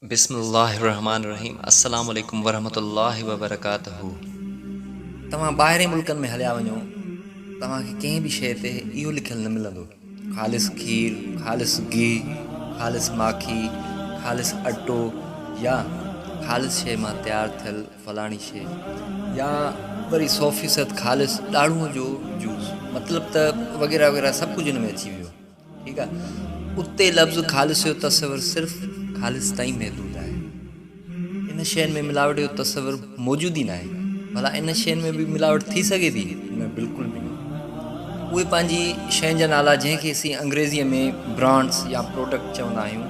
बिस्मिल्लाहिर्रहमानिर्रहीम। अस्सलाम वालेकुम वरहमतुल्लाहि वबरकातुहू। तव्हां ॿाहिरि मुल्कनि में हलिया वञो, तव्हांखे कंहिं बि शइ ते इहो लिखियलु न मिलंदो ख़ालिस खीर, ख़ालिस गिह, ख़ालिस माखी, ख़ालिस अटो या ख़ालिस शइ मां तयारु थियल फलाणी शइ या वरी 100% ख़ालिस ॾाढ़ूअ जो जूस, मतिलबु त वग़ैरह वग़ैरह सभु कुझु हिन में अची वियो। ठीकु आहे, उते लफ़्ज़ ख़ालिस जो तसवुरु सिर्फ़ु ख़ालिस ताईं महदूद आहे। इन शयुनि में मिलावट जो तसवुरु मौजूदु ई न आहे। भला इन शयुनि में बि मिलावट थी सघे थी? न, बिल्कुलु बि न। उहे पंहिंजी शयुनि जा नाला, जंहिंखे असीं अंग्रेज़ीअ में ब्रांड्स या प्रोडक्ट चवंदा आहियूं,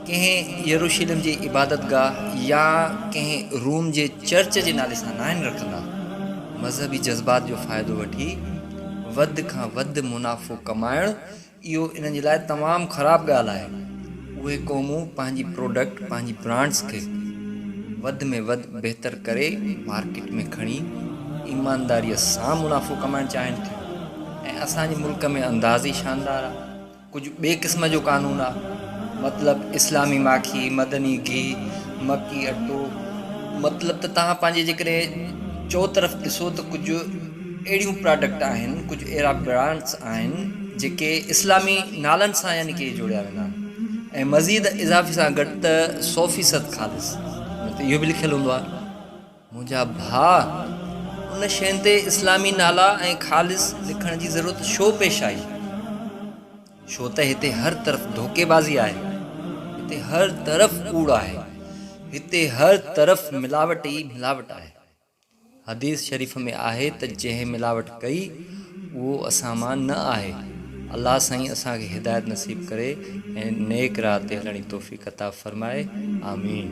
कंहिं यरूशलेम जी इबादतगाह या कंहिं रूम जे चर्च जे नाले सां न आहिनि रखंदा। मज़हबी जज़्बात जो फ़ाइदो वठी वधि खां वधि मुनाफ़ो कमाइणु, इहो इन्हनि जे लाइ तमामु ख़राबु ॻाल्हि आहे। उहे क़ौमूं पंहिंजी प्रोडक्ट, पंहिंजी ब्रांड्स खे वधि में वधि बहितर करे मार्केट में खणी ईमानदारीअ सां मुनाफ़ो कमाइणु चाहिनि थियूं। ऐं असांजे मुल्क में अंदाज़ ई शानदारु आहे। कुझु ॿिए क़िस्म जो कानून आहे, मतिलबु इस्लामी माखी, मदनी गिह, मकी अटो। मतिलबु त तव्हां पंहिंजे जेकॾहिं चो तरफ़ ॾिसो त कुझु अहिड़ियूं प्रोडक्ट आहिनि, कुझु अहिड़ा ब्रांड्स आहिनि जेके इस्लामी नालनि सां यानी कि जोड़िया वेंदा आहिनि। ऐं मज़ीद इज़ाफ़े सां गॾु त 100% ख़ालिस, त इहो बि लिखियलु हूंदो आहे। मुंहिंजा भाउ, उन शयुनि ते इस्लामी नाला ऐं ख़ालिस लिखण जी ज़रूरत छो पेश आई? छो त हिते हर तरफ़ धोखेबाज़ी आहे, हिते हर तरफ़ कूड़ आहे, हिते हर तरफ़ मिलावट ई मिलावट आहे। हदीस शरीफ़ में आहे त जंहिं मिलावट कई उहो असां मां न आहे। अल्लाह साईं असांखे हिदायत नसीब करे ऐं नेक राह ते हलण जी तौफ़ीक़ अता फ़रमाए। आमीन।